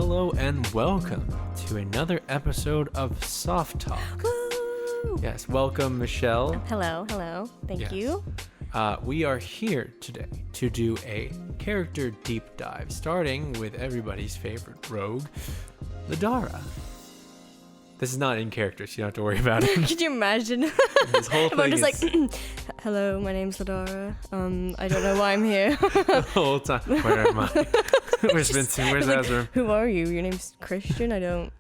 Hello and welcome to another episode of SOFTalk. Woo! Yes, welcome Michelle. Hello. Thank you. We are here today to do a character deep dive, starting with everybody's favorite rogue, Lidara. This is not in character, so you don't have to worry about it. Could you imagine? This whole thing I'm just is... like, hello, my name's Ladara. I don't know why I'm here. The whole time. Where am I? Where's Vincent? Where's Azzurum? Who are you? Your name's Christian? I don't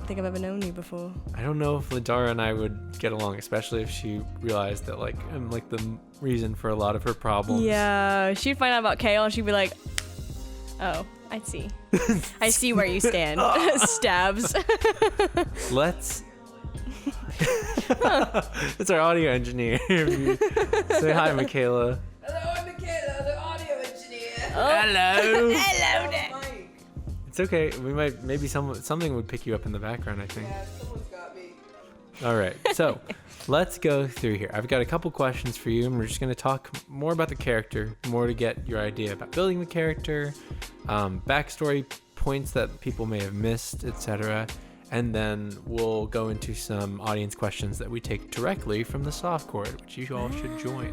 think I've ever known you before. I don't know if Lidara and I would get along, especially if she realized that I'm the reason for a lot of her problems. Yeah, she'd find out about Kale and she'd be like, oh, I see. I see where you stand. Stabs. Let's... It's our audio engineer. Say hi, Mikayla. Hello, I'm Mikayla, the audio engineer. Oh. Hello. Hello there. It's okay. Maybe something would pick you up in the background, I think. Yeah, someone's got me. All right. So let's go through here. I've got a couple questions for you, and we're just going to talk more about the character, more to get your idea about building the character, backstory points that people may have missed, etc. And then we'll go into some audience questions that we take directly from the Softcore, which you all should join.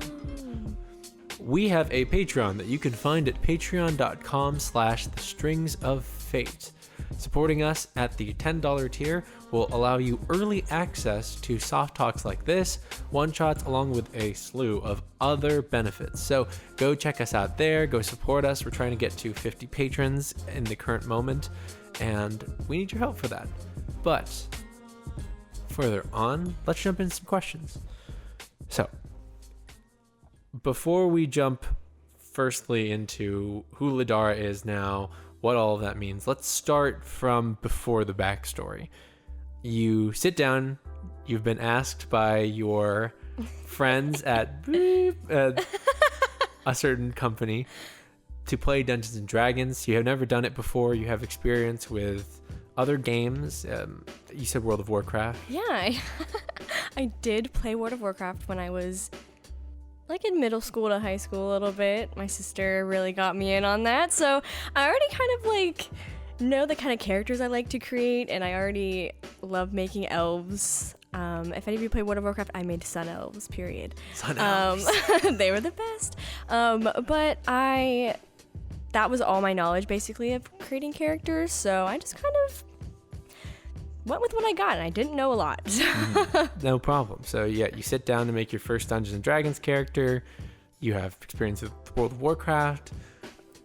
We have a Patreon that you can find at patreon.com/thestringsofFate. Supporting us at the $10 tier will allow you early access to soft talks like this, one-shots, along with a slew of other benefits. So go check us out there, go support us. We're trying to get to 50 patrons in the current moment, and we need your help for that. But further on, let's jump into some questions. So before we jump firstly into who Lidara is now, what all of that means, let's start from before the backstory. You sit down, you've been asked by your friends at a certain company to play Dungeons and Dragons. You have never done it before. You have experience with other games. You said World of Warcraft. Yeah, I did play World of Warcraft when I was in middle school to high school a little bit. My sister really got me in on that, so I already kind of know the kind of characters I like to create, and I already love making elves. If any of you play World of Warcraft, I made sun elves, period. Sun elves. They were the best. But that was all my knowledge basically of creating characters, so I just kind of went with what I got, and I didn't know a lot. No problem. So yeah, you sit down to make your first Dungeons and Dragons character. You have experience with World of Warcraft.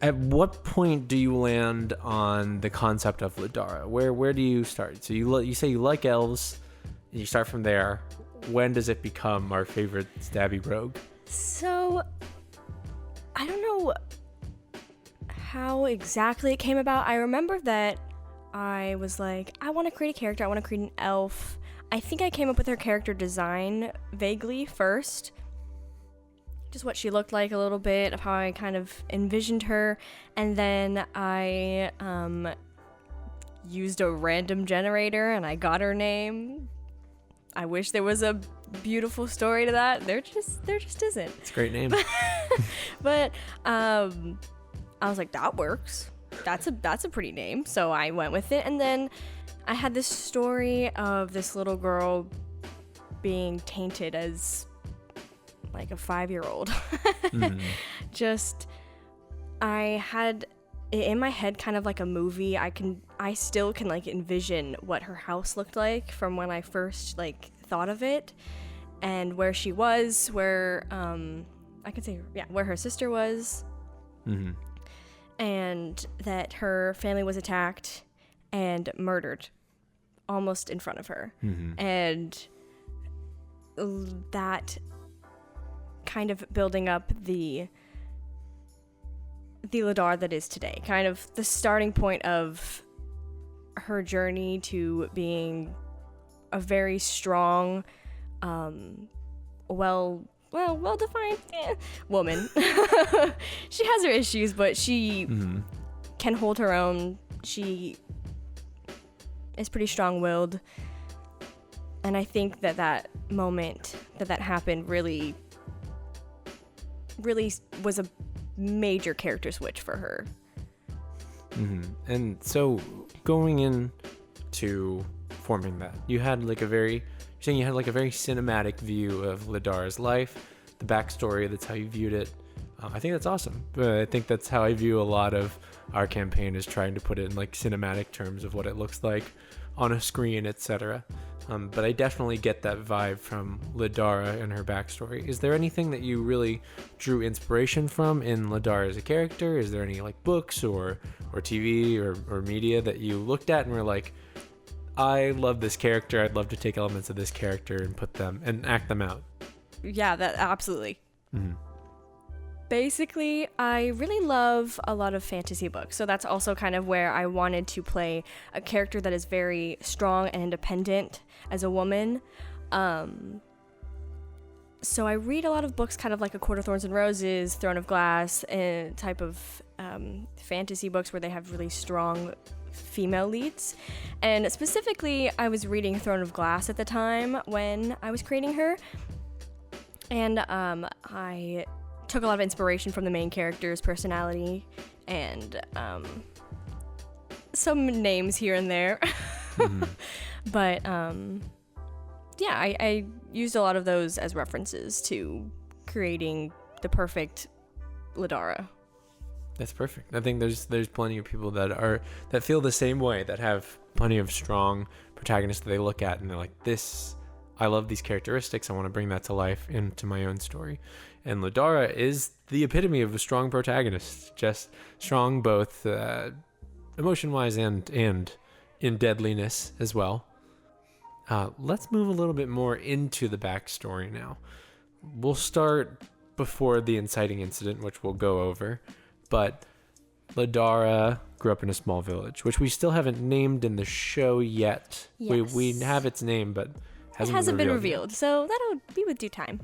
At what point do you land on the concept of Lidara? Where do you start? So you say you like elves, and you start from there. When does it become our favorite stabby rogue? So I don't know how exactly it came about. I remember that I was like, I want to create a character. I want to create an elf. I think I came up with her character design vaguely first. Just what she looked like a little bit, of how I kind of envisioned her. And then I used a random generator and I got her name. I wish there was a beautiful story to that. There just isn't. It's a great name. But I was like, that works. That's a pretty name, so I went with it. And then I had this story of this little girl being tainted as a 5-year-old. I had it in my head kind of like a movie. I still can envision what her house looked like from when I first thought of it, and where she was, where I could say where her sister was. And that her family was attacked and murdered almost in front of her. And that kind of building up the Ladara that is today. Kind of the starting point of her journey to being a very strong, well-defined woman. She has her issues, but she can hold her own. She is pretty strong-willed. And I think that moment that happened really was a major character switch for her. And so going in to forming that, you had like a very cinematic view of Lidara's life, the backstory. That's how you viewed it. I think that's awesome. I think that's how I view a lot of our campaign, is trying to put it in like cinematic terms of what it looks like on a screen, etc. But I definitely get that vibe from Ladara and her backstory. Is there anything that you really drew inspiration from in Ladara as a character? Is there any like books or TV or media that you looked at and were like, I love this character, I'd love to take elements of this character and put them and act them out? Yeah, that absolutely. Basically, I really love a lot of fantasy books, so that's also kind of where I wanted to play a character that is very strong and independent as a woman. So I read a lot of books, kind of like A Court of Thorns and Roses, Throne of Glass, and type of fantasy books where they have really strong female leads. And specifically, I was reading Throne of Glass at the time when I was creating her, and I took a lot of inspiration from the main character's personality and some names here and there. But yeah, I used a lot of those as references to creating the perfect Ladara. That's perfect. I think there's plenty of people that feel the same way, that have plenty of strong protagonists that they look at and they're like, I love these characteristics, I want to bring that to life into my own story. And Ladara is the epitome of a strong protagonist, just strong both emotion-wise and in deadliness as well. Let's move a little bit more into the backstory now. We'll start before the inciting incident, which we'll go over. But Ladara grew up in a small village, which we still haven't named in the show yet. Yes. We have its name, but it hasn't been revealed, so that'll be with due time.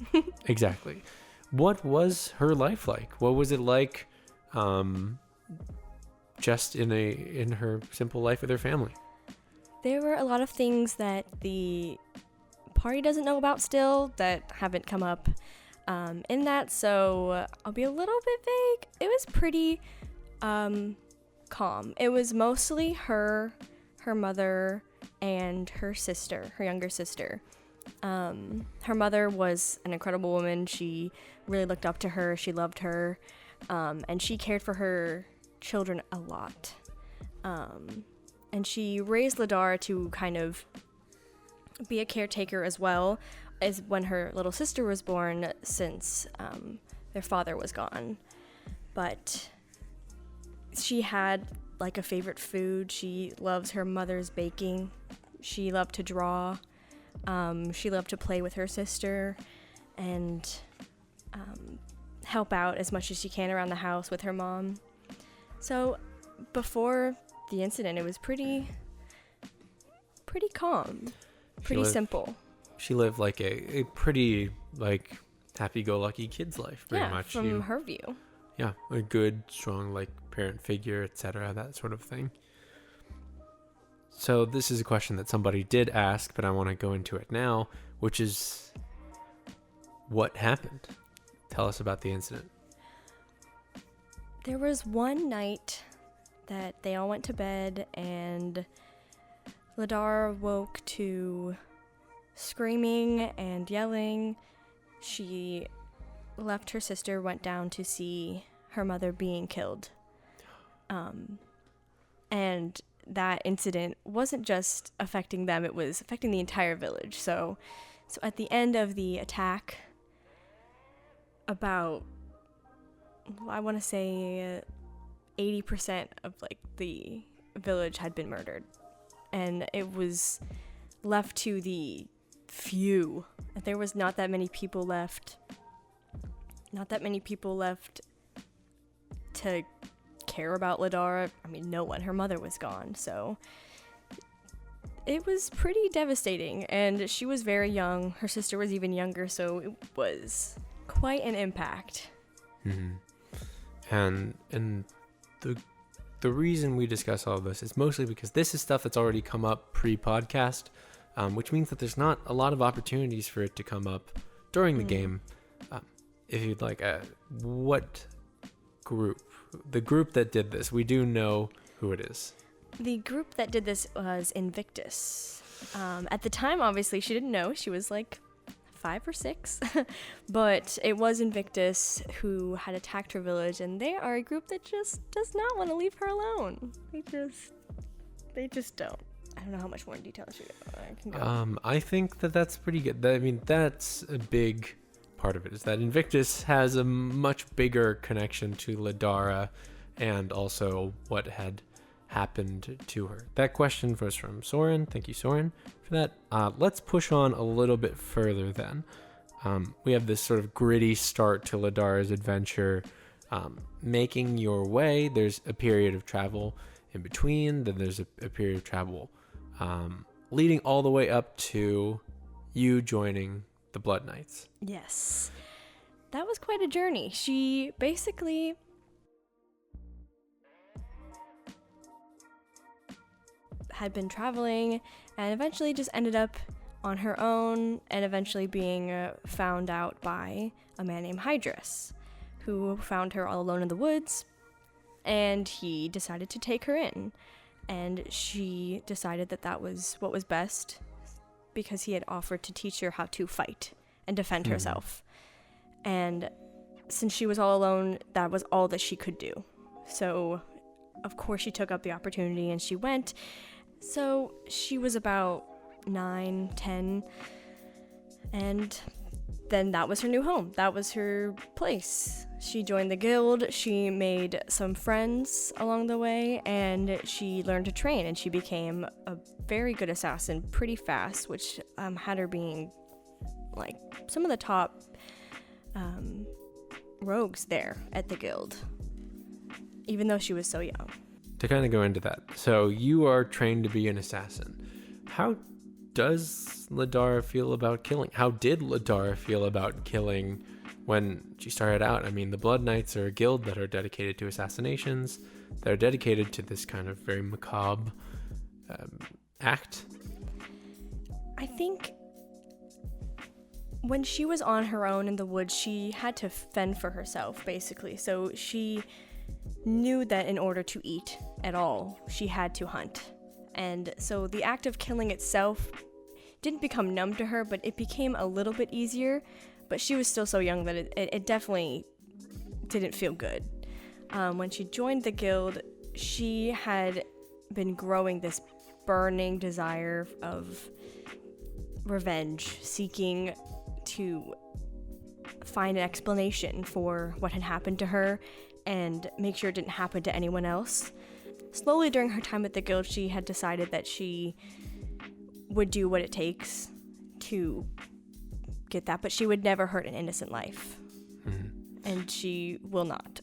Exactly. What was her life like? What was it like just in her simple life with her family? There were a lot of things that the party doesn't know about still that haven't come up in that, so I'll be a little bit vague. It was pretty calm. It was mostly her mother, and her sister, her younger sister. Her mother was an incredible woman. She really looked up to her. She loved her, and she cared for her children a lot. And she raised Ladara to kind of be a caretaker as well as when her little sister was born, since their father was gone. But she had like a favorite food. She loves her mother's baking. She loved to draw. She loved to play with her sister and help out as much as she can around the house with her mom. So before the incident, it was pretty calm, pretty simple. She lived like a pretty like happy-go-lucky kid's life, pretty much. From her view. Yeah, a good, strong like parent figure, etc., that sort of thing. So this is a question that somebody did ask, but I want to go into it now, which is, what happened? Tell us about the incident. There was one night that they all went to bed, and Ladara woke to screaming and yelling. She left her sister, went down to see her mother being killed. And that incident wasn't just affecting them, it was affecting the entire village. So at the end of the attack, about, I want to say 80% of like the village had been murdered, and it was left to the few. There was not that many people left to care about Ladara. I mean, no one. Her mother was gone, so it was pretty devastating, and she was very young. Her sister was even younger, so it was quite an impact. Mm-hmm. And the reason we discuss all of this is mostly because this is stuff that's already come up pre-podcast, which means that there's not a lot of opportunities for it to come up during the game. If you'd like, what group? The group that did this, we do know who it is. The group that did this was Invictus. At the time, obviously, she didn't know. She was like 5 or 6. But it was Invictus who had attacked her village, and they are a group that just does not want to leave her alone. They just don't. I don't know how much more in detail I can go. I think that's pretty good. I mean, that's a big part of it, is that Invictus has a much bigger connection to Ladara and also what had happened to her. That question was from Soren. Thank you, Soren, for that. Let's push on a little bit further then. We have this sort of gritty start to Ladara's adventure. Making your way, there's a period of travel in between, then there's a period of travel leading all the way up to you joining the Blood Knights. Yes. That was quite a journey. She basically had been traveling and eventually just ended up on her own and eventually being found out by a man named Hydrus, who found her all alone in the woods, and he decided to take her in. And she decided that was what was best, because he had offered to teach her how to fight and defend herself. And since she was all alone, that was all that she could do. So, of course, she took up the opportunity and she went. So she was about 9, 10, and then that was her new home. That was her place. She joined the guild, she made some friends along the way, and she learned to train, and she became a very good assassin pretty fast, which had her being like some of the top rogues there at the guild, even though she was so young. To kind of go into that, so you are trained to be an assassin. How does Ladara feel about killing? How did Ladara feel about killing when she started out? I mean, the Blood Knights are a guild that are dedicated to assassinations. They're dedicated to this kind of very macabre act. I think when she was on her own in the woods, she had to fend for herself, basically. So she knew that in order to eat at all, she had to hunt. And so the act of killing itself didn't become numb to her, but it became a little bit easier. But she was still so young that it definitely didn't feel good. When she joined the guild, she had been growing this burning desire of revenge, seeking to find an explanation for what had happened to her and make sure it didn't happen to anyone else. Slowly during her time at the guild, she had decided that she would do what it takes to get that, but she would never hurt an innocent life. And she will not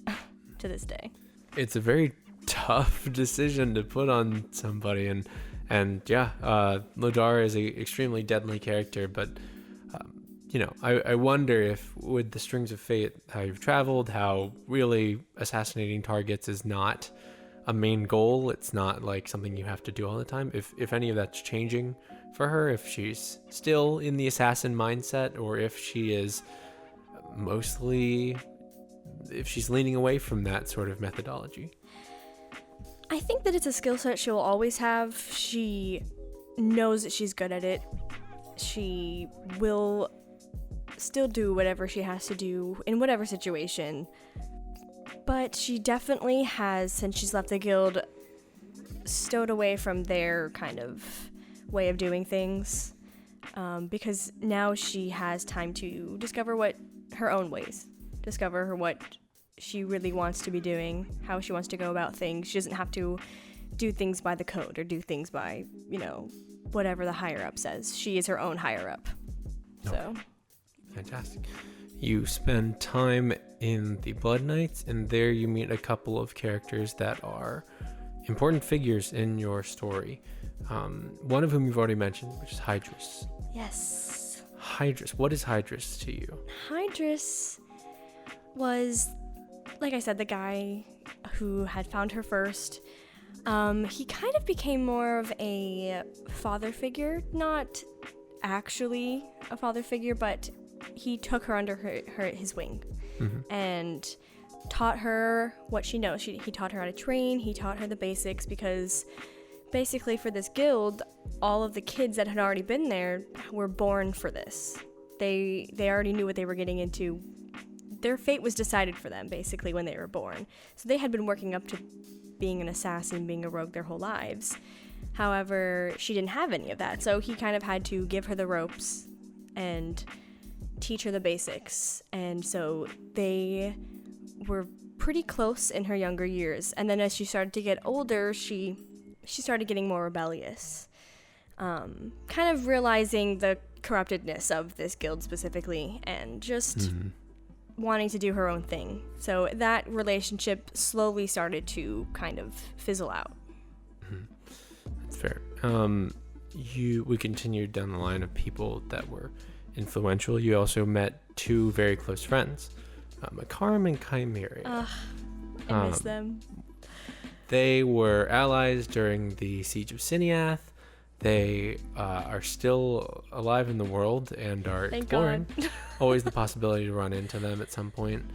to this day. It's a very tough decision to put on somebody, and yeah, Ladara is an extremely deadly character, but I wonder if with the strings of fate, how you've traveled, how really assassinating targets is not a main goal. It's not like something you have to do all the time. If any of that's changing for her, if she's still in the assassin mindset, or if she is mostly, if she's leaning away from that sort of methodology. I think that it's a skill set she'll always have. She knows that she's good at it. She will still do whatever she has to do in whatever situation. But she definitely has, since she's left the guild, stowed away from their kind of way of doing things. Because now she has time to discover what her own ways, discover what she really wants to be doing, how she wants to go about things. She doesn't have to do things by the code or do things by, whatever the higher up says. She is her own higher up. So fantastic. You spend time in the Blood Knights, and there you meet a couple of characters that are important figures in your story. One of whom you've already mentioned, which is Hydrus. Yes. Hydrus. What is Hydrus to you? Hydrus was, like I said, the guy who had found her first. He kind of became more of a father figure, not actually a father figure, but he took her under his wing. And taught her what she knows. He taught her how to train, he taught her the basics, because basically for this guild, all of the kids that had already been there were born for this. They already knew what they were getting into. Their fate was decided for them, basically, when they were born. So they had been working up to being an assassin, being a rogue their whole lives. However, she didn't have any of that, so he kind of had to give her the ropes and teach her the basics. And so they were pretty close in her younger years. And then as she started to get older, she started getting more rebellious. Kind of realizing the corruptedness of this guild specifically, and just wanting to do her own thing. So that relationship slowly started to kind of fizzle out. That's fair. We continued down the line of people that were influential. You also met two very close friends, Makaram and Chimera. I miss them. They were allies during the Siege of Siniath. They are still alive in the world and are Thank exploring. God. Always the possibility to run into them at some point.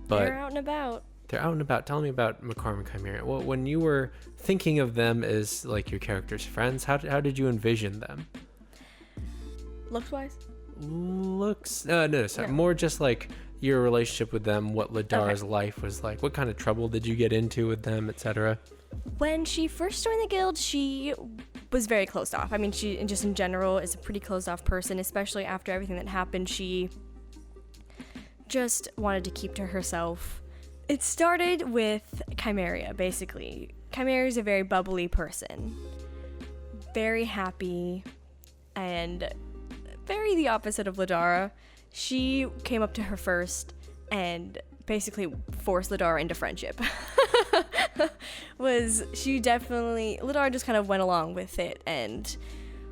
But They're out and about. They're out and about. Tell me about Makaram and Chimera. Well, when you were thinking of them as like your character's friends, how did you envision them? Looks-wise? Sorry. More just like your relationship with them, what Ladara's life was like, what kind of trouble did you get into with them, etc. When she first joined the guild, she was very closed off. I mean, she just in general is a pretty closed off person, especially after everything that happened. She just wanted to keep to herself. It started with Chimera, basically. Chimera is a very bubbly person, very happy, and very the opposite of Ladara. She came up to her first and basically forced Ladara into friendship. Ladara just kind of went along with it and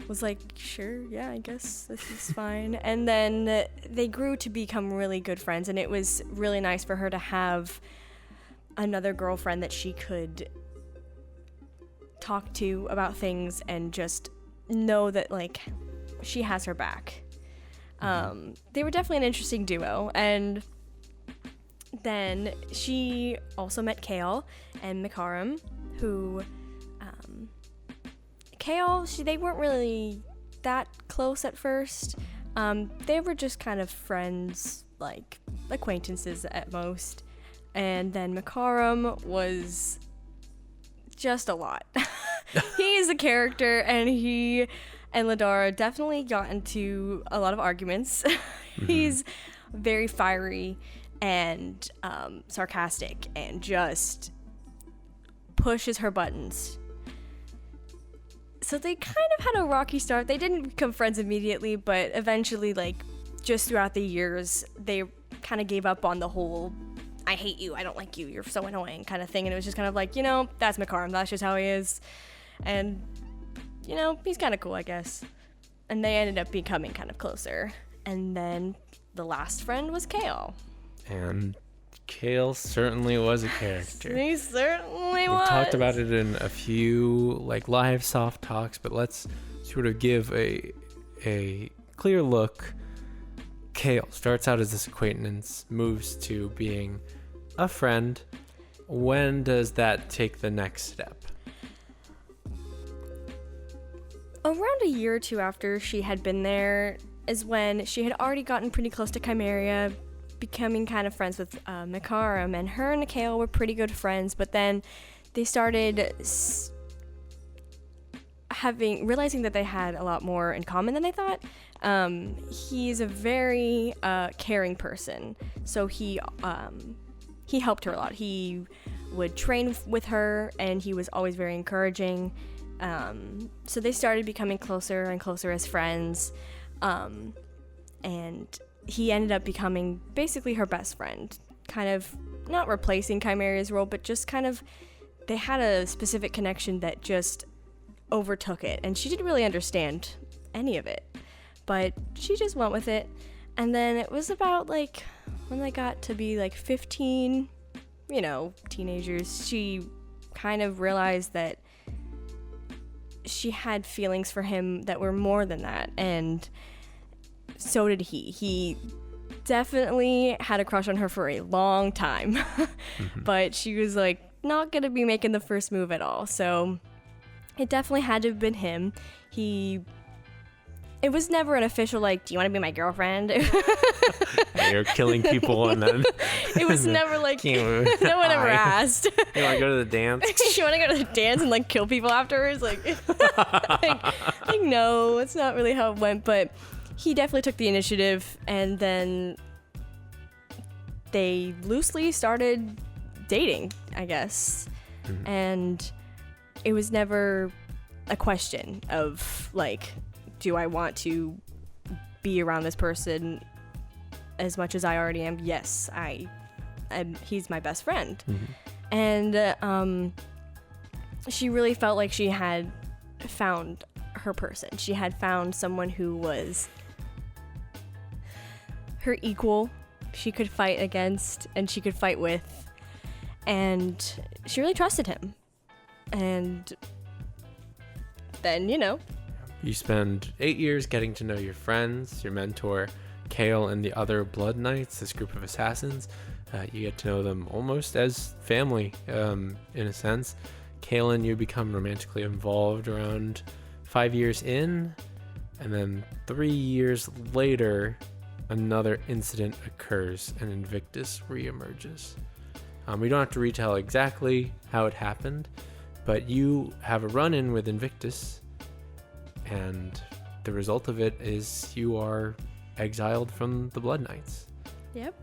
was like, sure, yeah, I guess this is fine. And then they grew to become really good friends, and it was really nice for her to have another girlfriend that she could talk to about things and just know that, like, she has her back. They were definitely an interesting duo, and then she also met Kale and Makaram, who Kale, they weren't really that close at first. They were just kind of friends, like acquaintances at most. And then Makaram was just a lot. He's a character, and he and Ladara definitely got into a lot of arguments. He's very fiery and sarcastic and just pushes her buttons. So they kind of had a rocky start. They didn't become friends immediately, but eventually, like, just throughout the years, they kind of gave up on the whole I hate you, I don't like you, you're so annoying kind of thing. And it was just kind of like, that's Makaram, that's just how he is. And, he's kind of cool, I guess. And they ended up becoming kind of closer. And then the last friend was Kale. And Kale certainly was a character. He certainly was. We've talked about it in a few live soft talks, but let's sort of give a clear look. Kale starts out as this acquaintance, moves to being a friend. When does that take the next step? Around a year or two after she had been there is when she had already gotten pretty close to Chimera, becoming kind of friends with Makaram, and her and Kale were pretty good friends, but then they started realizing that they had a lot more in common than they thought. He's a very caring person, so he helped her a lot. He would train with her, and he was always very encouraging. So they started becoming closer and closer as friends, and he ended up becoming basically her best friend, kind of not replacing Chimera's role, but just kind of, they had a specific connection that just overtook it, and she didn't really understand any of it, but she just went with it. And then it was about when they got to be 15, teenagers, she kind of realized that she had feelings for him that were more than that, and so did he. He definitely had a crush on her for a long time. But she was like not gonna be making the first move at all. So it definitely had to have been him. It was never an official, like, do you want to be my girlfriend? You're killing people and then... It was never like, no one ever asked. You want to go to the dance? You want to go to the dance and, like, kill people afterwards? Like, no, it's not really how it went. But he definitely took the initiative, and then they loosely started dating, I guess. And it was never a question of, like... do I want to be around this person as much as I already am? Yes, he's my best friend. And she really felt like she had found her person. She had found someone who was her equal, she could fight against and she could fight with. And she really trusted him. And then, You spend 8 years getting to know your friends, your mentor, Kale, and the other Blood Knights, this group of assassins. You get to know them almost as family, in a sense. Kale and you become romantically involved around 5 years in, and then 3 years later, another incident occurs and Invictus reemerges. We don't have to retell exactly how it happened, but you have a run-in with Invictus, and the result of it is you are exiled from the Blood Knights. Yep.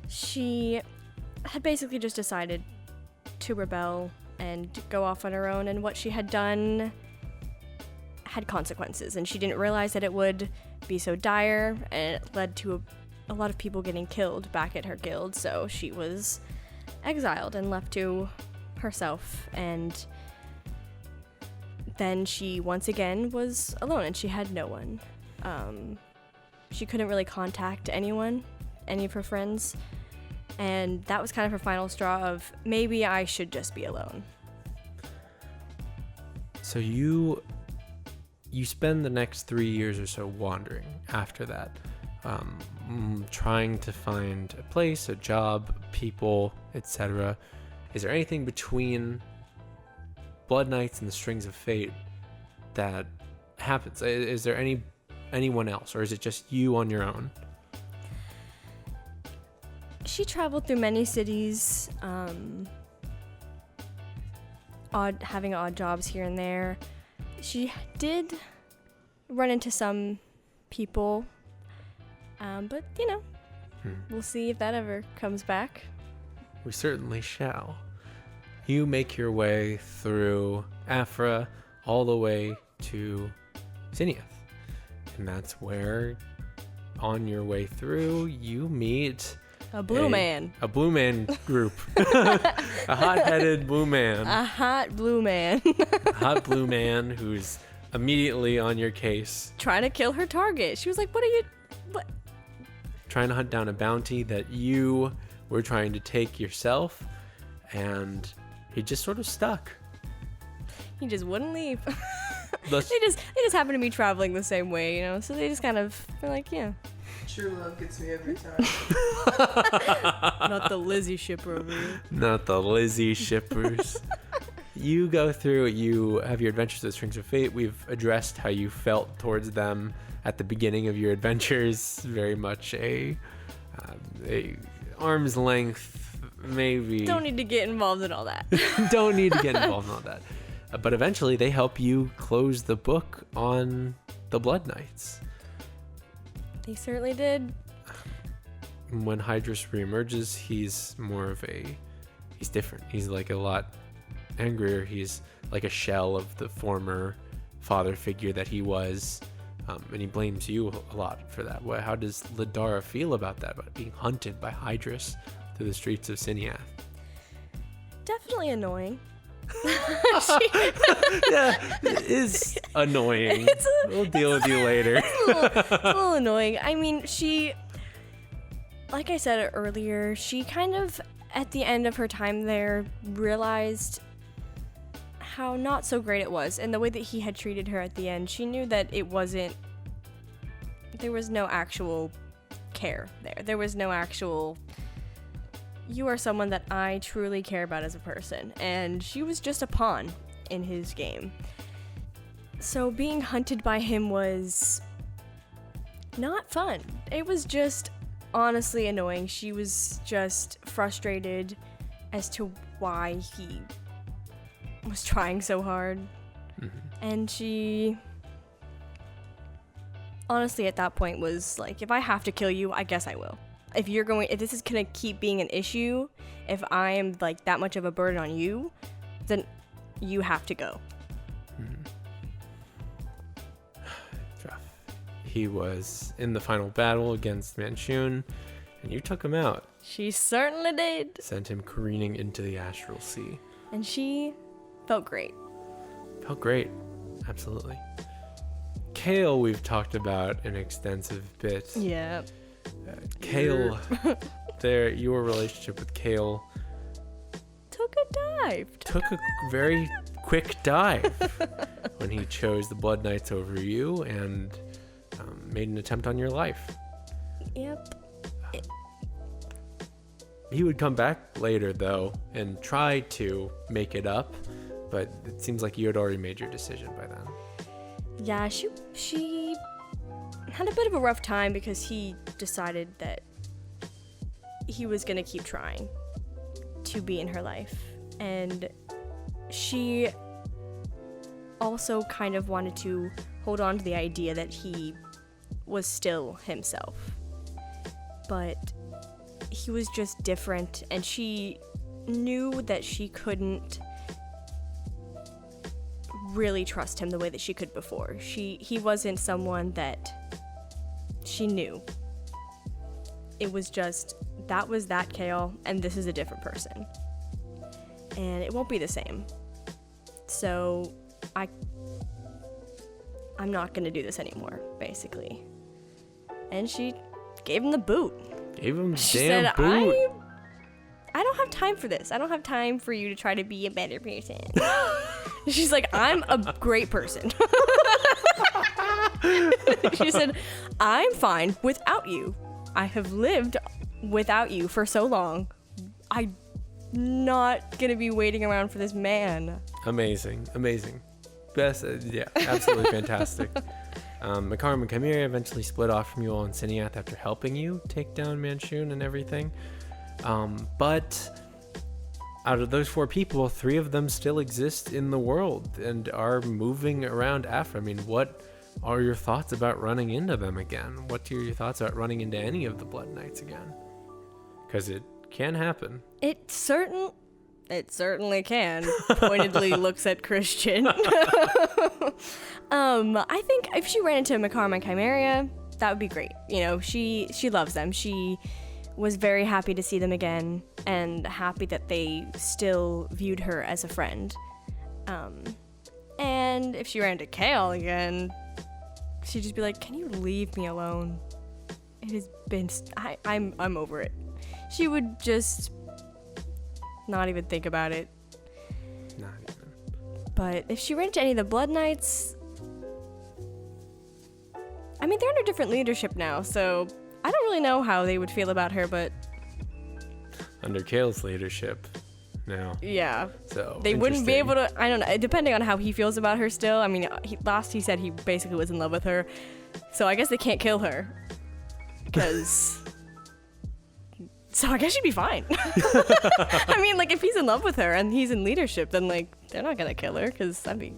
She had basically just decided to rebel and go off on her own, and what she had done had consequences, and she didn't realize that it would be so dire, and it led to a lot of people getting killed back at her guild, so she was exiled and left to herself, and then she once again was alone, and she had no one. She couldn't really contact anyone, any of her friends, and that was kind of her final straw of, maybe I should just be alone. So you spend the next 3 years or so wandering after that, trying to find a place, a job, people, etc. Is there anything between Blood Knights and the Strings of Fate that happens? Is there anyone else, or is it just you on your own? She traveled through many cities, having odd jobs here and there. She did run into some people, but we'll see if that ever comes back. We certainly shall. You make your way through Afra all the way to Zinniath. And that's where, on your way through, you meet... A blue man group. A hot-headed blue man. A hot blue man. A hot blue man who's immediately on your case. Trying to kill her target. She was like, what? Trying to hunt down a bounty that you were trying to take yourself, and he just sort of stuck. He just wouldn't leave. They just happen to be traveling the same way, so they just kind of were like, yeah. True love gets me every time. Not the Lizzie shipper over here. Not the Lizzie shippers. You go through, you have your adventures with Strings of Fate. We've addressed how you felt towards them at the beginning of your adventures. Very much a arm's length, maybe. Don't need to get involved in all that. Don't need to get involved in all that. But eventually they help you close the book on the Blood Knights. They certainly did. When Hydrus reemerges, he's different. He's like a lot angrier. He's like a shell of the former father figure that he was. And he blames you a lot for that. How does Lidara feel about that, about being hunted by Hydrus through the streets of Zinniath? Definitely annoying. Yeah, it is annoying. We'll deal with you later. It's a little annoying. I mean, like I said earlier, she kind of, at the end of her time there, realized how not so great it was. And the way that he had treated her at the end, she knew that there was no actual care there. There was no actual, you are someone that I truly care about as a person. And she was just a pawn in his game. So being hunted by him was not fun. It was just honestly annoying. She was just frustrated as to why he was trying so hard. And she honestly at that point was like, if I have to kill you, I guess I will. If this is gonna keep being an issue, if I am like that much of a burden on you, then you have to go. He was in the final battle against Manchun, and you took him out. She certainly did. Sent him careening into the astral sea. And she felt great. Felt great. Absolutely. Kale, we've talked about an extensive bit. Yeah. Kale, your relationship with Kale took a dive. Took a very quick dive when he chose the Blood Knights over you and made an attempt on your life. Yep. He would come back later, though, and try to make it up, but it seems like you had already made your decision by then. Yeah, she had a bit of a rough time because he decided that he was going to keep trying to be in her life. And she also kind of wanted to hold on to the idea that he was still himself. But he was just different, and she knew that she couldn't really trust him the way that she could before. He wasn't someone that she knew. It was just, that was that Kale, and this is a different person. And it won't be the same. So I'm not gonna do this anymore, basically. And she gave him the boot. Gave him She damn said, boot. I don't have time for this. I don't have time for you to try to be a better person. She's like, I'm a great person. She said, I'm fine without you. I have lived without you for so long. I'm not gonna be waiting around for this man. Amazing. Best, yeah, absolutely fantastic. Mikayla and Chimera eventually split off from you all in Siniath after helping you take down Manchun and everything. But out of those 4 people, 3 of them still exist in the world and are moving around after. I mean, what are your thoughts about running into them again? What are your thoughts about running into any of the Blood Knights again? Because it can happen. It certainly can. Pointedly looks at Christian. I think if she ran into Mikayla and Chimera, that would be great. You know, she loves them. She was very happy to see them again and happy that they still viewed her as a friend. And if she ran into Kale again, she'd just be like, "Can you leave me alone? It has been I'm over it." She would just not even think about it. Not even. But if she ran into any of the Blood Knights, I mean, they're under different leadership now, so I don't really know how they would feel about her, but Under Kale's leadership now. yeah. So They wouldn't be interesting. able to, I don't know, depending on how he feels about her still. I mean, he said he basically was in love with her, so I guess they can't kill her, because... So I guess she'd be fine. I mean, like, if he's in love with her and he's in leadership, then, like, they're not gonna kill her, because that'd be...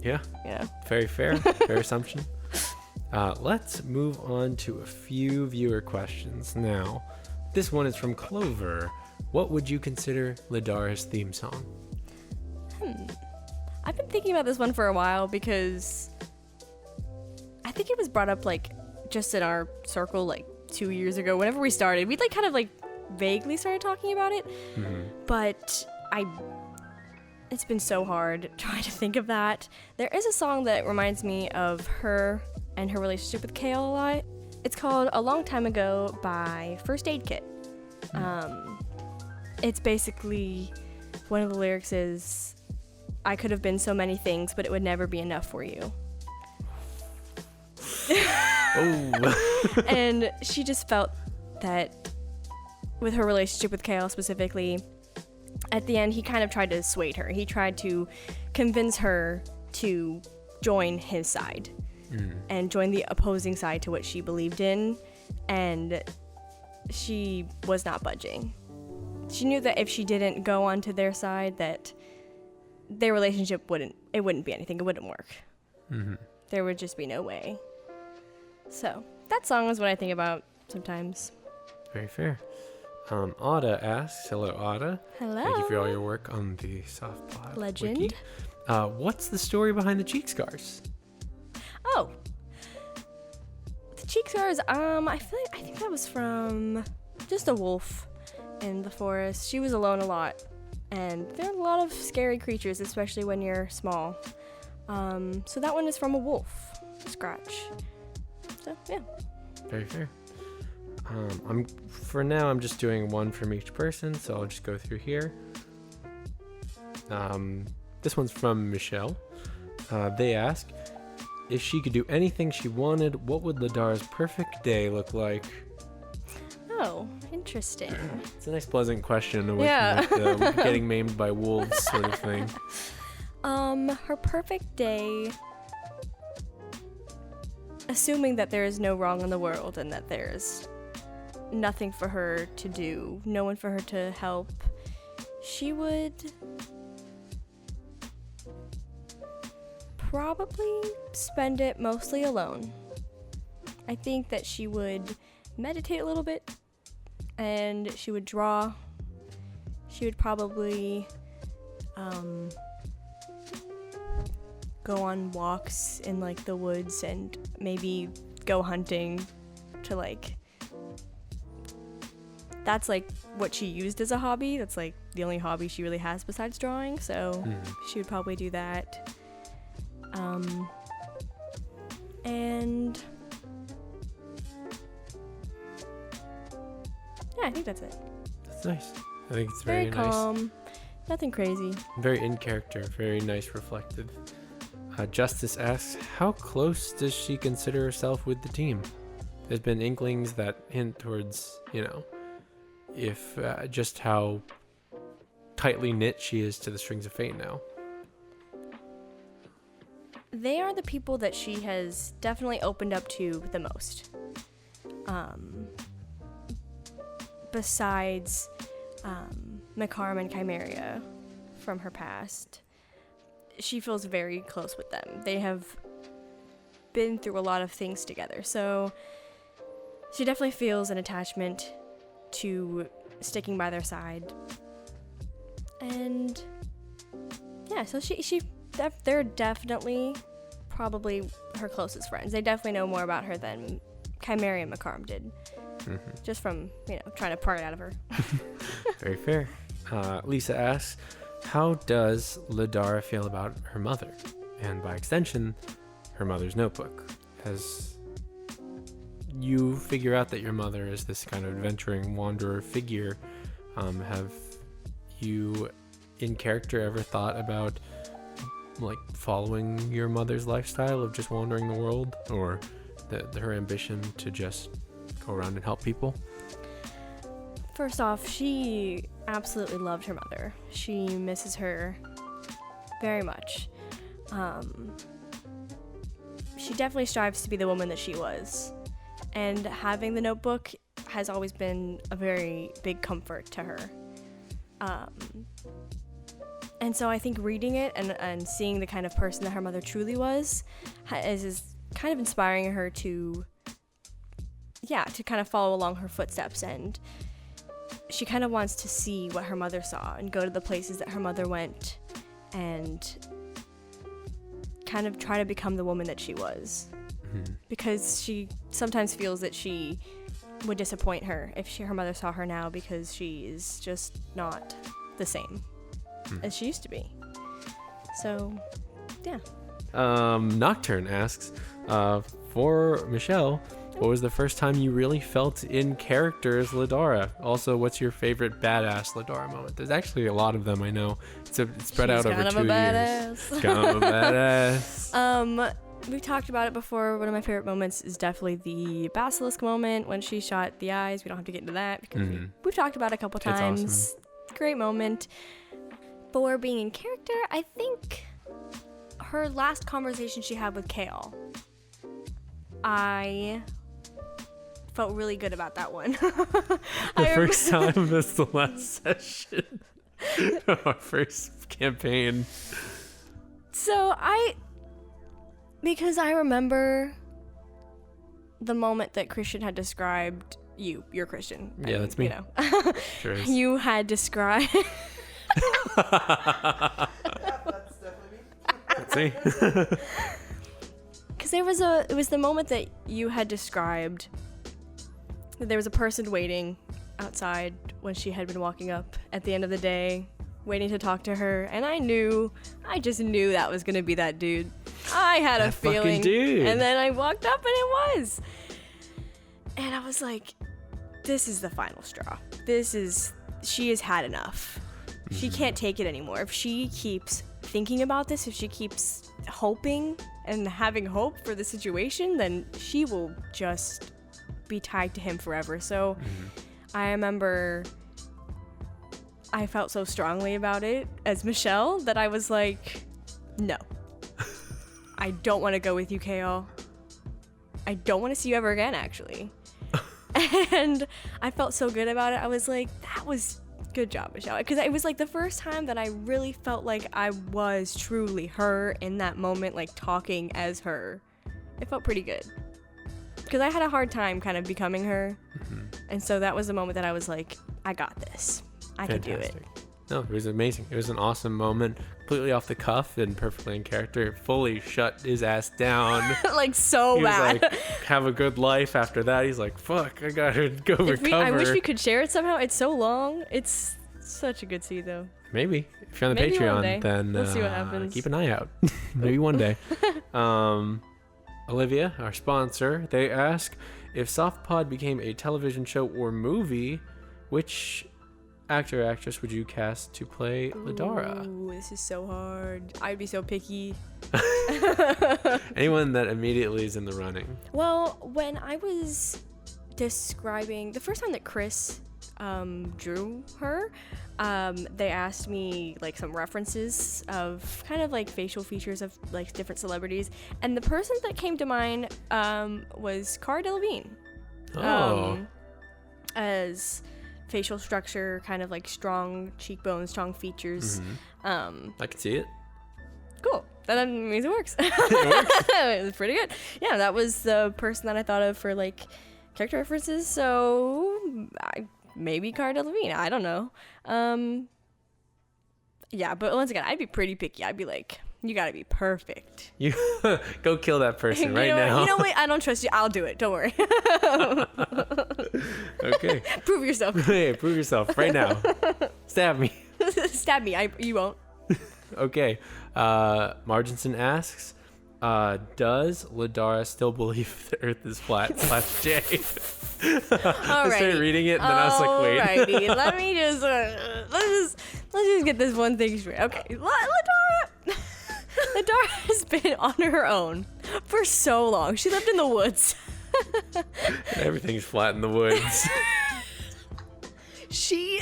Yeah. Yeah. Very fair. Fair assumption. Let's move on to a few viewer questions now. This one is from Clover. What would you consider Lidara's theme song? I've been thinking about this one for a while because I think it was brought up, like, just in our circle, like, 2 years ago. Whenever we started, we, like, kind of, like, vaguely started talking about it. Mm-hmm. But it's been so hard trying to think of that. There is a song that reminds me of her and her relationship with Kale a lot. It's called A Long Time Ago by First Aid Kit. It's basically, one of the lyrics is, I could have been so many things, but it would never be enough for you. Oh. And she just felt that with her relationship with Kale specifically, at the end, he kind of tried to dissuade her. He tried to convince her to join his side and join the opposing side to what she believed in, and she was not budging. She knew that if she didn't go onto their side, that their relationship wouldn't be anything. It wouldn't work. There would just be no way. So that song is what I think about sometimes. Very fair. Ada asks, hello Ada. Hello. Thank you for all your work on the SOFTalk Legend. wiki. What's the story behind the cheek scars? Oh, the cheek scars. I think that was from just a wolf in the forest. She was alone a lot, and there are a lot of scary creatures, especially when you're small. So that one is from a wolf scratch. So yeah. Very fair. I'm just doing one from each person, so I'll just go through here. This one's from Michelle. They ask, if she could do anything she wanted, what would Ladara's perfect day look like? Oh, interesting. It's a nice, pleasant question. Yeah. Like the getting maimed by wolves sort of thing. Her perfect day, assuming that there is no wrong in the world and that there's nothing for her to do, no one for her to help, she would probably spend it mostly alone. I think that she would meditate a little bit, and she would draw. She would probably go on walks in like the woods and maybe go hunting to like, that's like what she used as a hobby. That's like the only hobby she really has besides drawing, so she would probably do that. And yeah, I think that's it. That's nice. I think it's very nice. Calm, nothing crazy. Very in character, very nice, reflective. Justice asks, how close does she consider herself with the team? There's been inklings that hint towards, if just how tightly knit she is to the Strings of Fate now. They are the people that she has definitely opened up to the most. Besides Mikayla and Chimera from her past, she feels very close with them. They have been through a lot of things together, so she definitely feels an attachment to sticking by their side. And yeah, so they're definitely probably her closest friends. They definitely know more about her than Chimera and Mikayla did. Just from, trying to pry it out of her. Very fair. Lisa asks, how does Ladara feel about her mother? And by extension, her mother's notebook. As you figure out that your mother is this kind of adventuring wanderer figure, have you in character ever thought about like following your mother's lifestyle of just wandering the world, or her ambition to just go around and help people? First off, she absolutely loved her mother. She misses her very much. She definitely strives to be the woman that she was. And having the notebook has always been a very big comfort to her. And so I think reading it and seeing the kind of person that her mother truly was is kind of inspiring her to kind of follow along her footsteps. And she kind of wants to see what her mother saw and go to the places that her mother went and kind of try to become the woman that she was. Because she sometimes feels that she would disappoint her if her mother saw her now, because she is just not the same as she used to be. So, yeah. Nocturne asks, for Michelle, what was the first time you really felt in character as Ladara? Also, what's your favorite badass Ladara moment? There's actually a lot of them, I know. It's spread out over 2 years. She's kind of a badass. Kind of a badass. we've talked about it before. One of my favorite moments is definitely the basilisk moment when she shot the eyes. We don't have to get into that because we've talked about it a couple times. Awesome. Great moment. For being in character, I think her last conversation she had with Kale, I felt really good about that one. The first time was the last session. Our first campaign. So because I remember the moment that Christian had described you're Christian. Yeah, that's me. You know. Sure is. You had described. That's definitely me. Let's see. Because it was the moment that you had described that there was a person waiting outside when she had been walking up at the end of the day, waiting to talk to her, and I just knew that was gonna be that dude. I had a feeling, fucking dude. And then I walked up and it was, and I was like, this is the final straw. She has had enough. She can't take it anymore. If she keeps thinking about this, if she keeps hoping and having hope for the situation, then she will just be tied to him forever. So I remember I felt so strongly about it as Michelle that I was like, no. I don't want to go with you, Kale. I don't want to see you ever again, actually. And I felt so good about it. I was like, that was good job, Michelle. Because it was like the first time that I really felt like I was truly her in that moment, like talking as her. It felt pretty good. Because I had a hard time kind of becoming her. And so that was the moment that I was like, I got this. I could do it. No, it was amazing. It was an awesome moment, completely off the cuff and perfectly in character. Fully shut his ass down. Like so he was bad. like, have a good life after that. He's like, fuck, I gotta go recover. I wish we could share it somehow. It's so long. It's such a good scene, though. Maybe. If you're on the Maybe one Patreon, day. then We'll see what happens. Keep an eye out. Maybe one day. Olivia, our sponsor, they ask, if SoftPod became a television show or movie, which actor or actress would you cast to play Ladara? Ooh, this is so hard. I'd be so picky. Anyone that immediately is in the running. Well, when I was describing the first time that Chris drew her, they asked me like some references of kind of like facial features of like different celebrities, and the person that came to mind was Cara Delevingne. As facial structure, kind of like strong cheekbones, strong features. I can see it. Cool. That means it works. It was pretty good. Yeah, that was the person that I thought of for like character references. So maybe Cara Delevingne. I don't know. Yeah, but once again, I'd be pretty picky. I'd be like, you gotta be perfect. You go kill that person right now. You know what? I don't trust you. I'll do it. Don't worry. Okay. Prove yourself. Hey, prove yourself right now. Stab me. Stab me. You won't. Okay. Marginson asks, does Lidara still believe the Earth is flat? / J. I started reading it, and then I was like, wait. Alrighty, let me just let's just get this one thing straight. Okay, Ladara has been on her own for so long. She lived in the woods. Everything's flat in the woods. She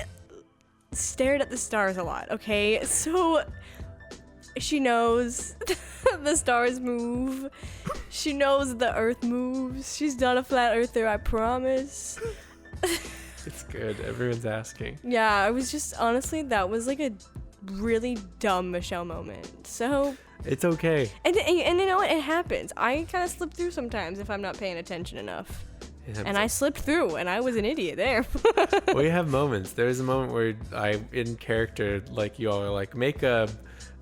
stared at the stars a lot. Okay, so she knows the stars move. She knows the earth moves. She's not a flat earther, I promise. It's good. Everyone's asking. Yeah, I was just, honestly, that was like a really dumb Michelle moment. So It's okay. and you know what? It happens. I kind of slip through sometimes if I'm not paying attention enough. And I slipped through, and I was an idiot there. We have moments. There was a moment where I, in character, like you all are like, make a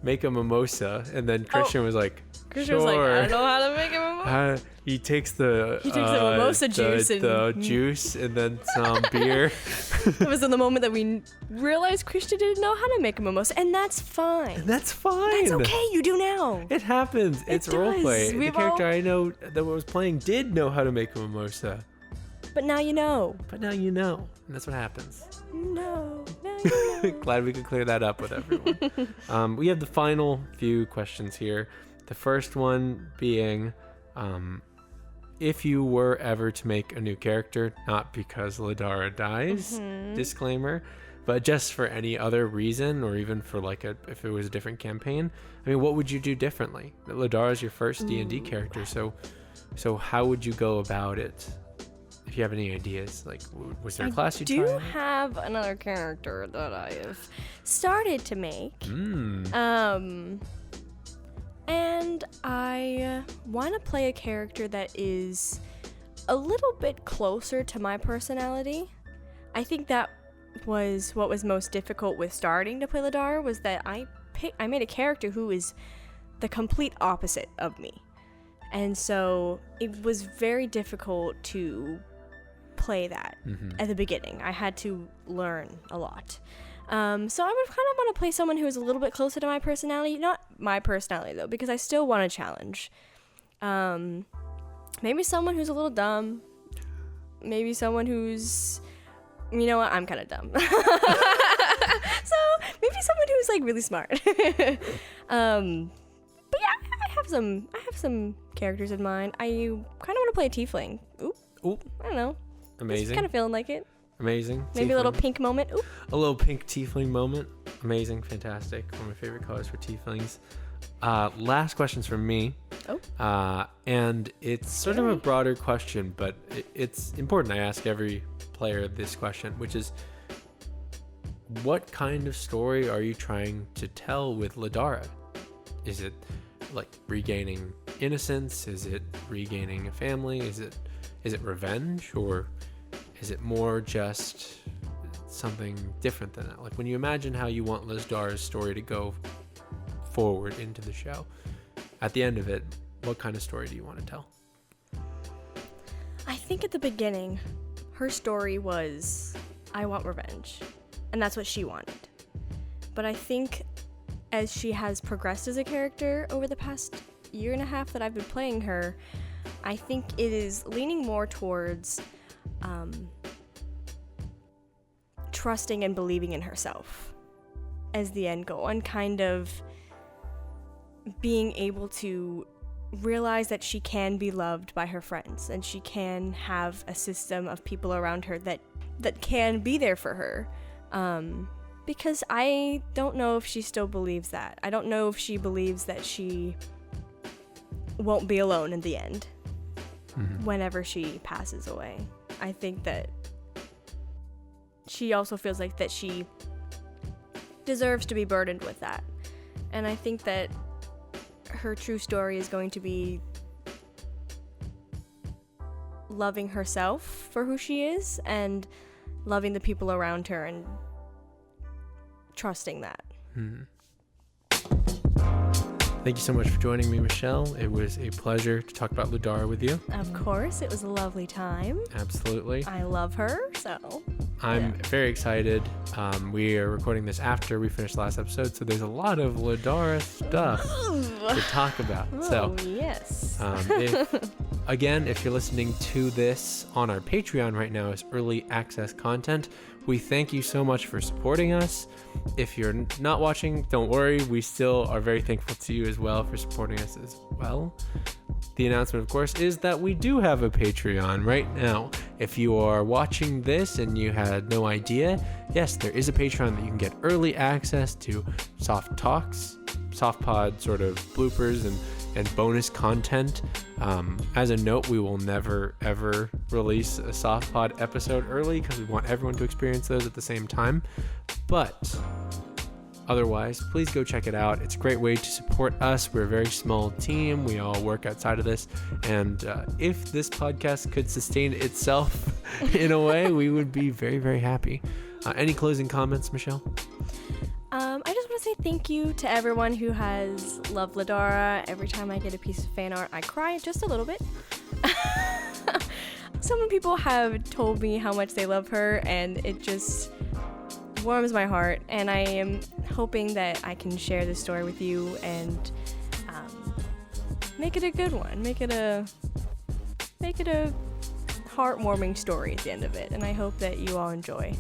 mimosa, and then Christian was like, Christian sure. was like, I don't know how to make a mimosa. He takes the mimosa juice the and juice and then some beer. It was in the moment that we realized Christian didn't know how to make a mimosa, and that's fine. That's fine. That's okay. You do now. It happens. It's does. roleplay. The We've character I know that was playing did know how to make a mimosa. But now you know. But now you know. And that's what happens. No. Now you know. Glad we could clear that up with everyone. We have the final few questions here. The first one being, if you were ever to make a new character, not because Ladara dies, disclaimer, but just for any other reason, or even for like if it was a different campaign, I mean, what would you do differently? Ladara is your first D&D character, so how would you go about it? If you have any ideas, like, was there a class you tried? I do have another character that I have started to make. And I want to play a character that is a little bit closer to my personality. I think that was what was most difficult with starting to play Ladara, was that I made a character who is the complete opposite of me. And so it was very difficult to play that at the beginning. I had to learn a lot. So I would kind of want to play someone who is a little bit closer to my personality. Not my personality, though, because I still want a challenge. Maybe someone who's a little dumb. Maybe someone who's... You know what? I'm kind of dumb. So maybe someone who's, like, really smart. But yeah, I have some characters in mind. I kind of want to play a tiefling. Oop. I don't know. Amazing. Just kind of feeling like it. Amazing. Maybe a little pink moment. Oop. A little pink tiefling moment. Amazing. Fantastic. One of my favorite colors for tieflings. Last questions from me. And it's sort of a broader question, but it's important. I ask every player this question, which is, what kind of story are you trying to tell with Ladara? Is it like regaining innocence? Is it regaining a family? Is it revenge? Or is it more just something different than that? Like, when you imagine how you want Ladara's story to go forward into the show, at the end of it, what kind of story do you want to tell? I think at the beginning, her story was, I want revenge. And that's what she wanted. But I think as she has progressed as a character over the past year and a half that I've been playing her, I think it is leaning more towards trusting and believing in herself as the end goal, and kind of being able to realize that she can be loved by her friends, and she can have a system of people around her that can be there for her. Because I don't know if she still believes that. I don't know if she believes that she won't be alone in the end whenever she passes away. I think that she also feels like that she deserves to be burdened with that. And I think that her true story is going to be loving herself for who she is and loving the people around her and trusting that. Thank you so much for joining me, Michelle. It was a pleasure to talk about Ladara with you. Of course, it was a lovely time. Absolutely. I love her, so... I'm very excited. We are recording this after we finished last episode, so there's a lot of Ladara stuff to talk about. Yes. If you're listening to this on our Patreon right now as early access content, we thank you so much for supporting us. If you're not watching, don't worry. We still are very thankful to you as well for supporting us as well. The announcement, of course, is that we do have a Patreon right now. If you are watching this and you had no idea, yes, there is a Patreon that you can get early access to soft talks, soft pod sort of bloopers and bonus content. As a note, we will never ever release a soft pod episode early because we want everyone to experience those at the same time. But otherwise, please go check it out. It's a great way to support us. We're a very small team. We all work outside of this. And if this podcast could sustain itself in a way, we would be very, very happy. Any closing comments, Michelle? I just want to say thank you to everyone who has loved Ladara. Every time I get a piece of fan art, I cry just a little bit. Some people have told me how much they love her, and it just warms my heart. And I am hoping that I can share this story with you and make it a good one. Make it a heartwarming story at the end of it. And I hope that you all enjoy.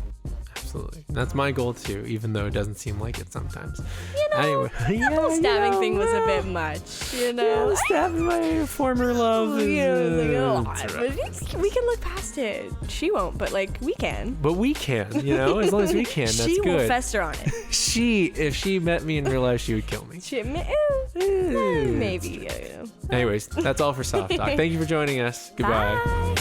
Absolutely. That's my goal too, even though it doesn't seem like it sometimes. You know, Anyway, the whole stabbing thing was a bit much, you know? Stabbing my former love. You know, it's like, oh, it's but right. we can look past it. She won't, but like we can. But we can, you know, as long as we can, that's She good. will fester on it. If she met me in real life, she would kill me. Maybe. You know. Anyways, that's all for Soft Talk. Thank you for joining us. Goodbye. Bye.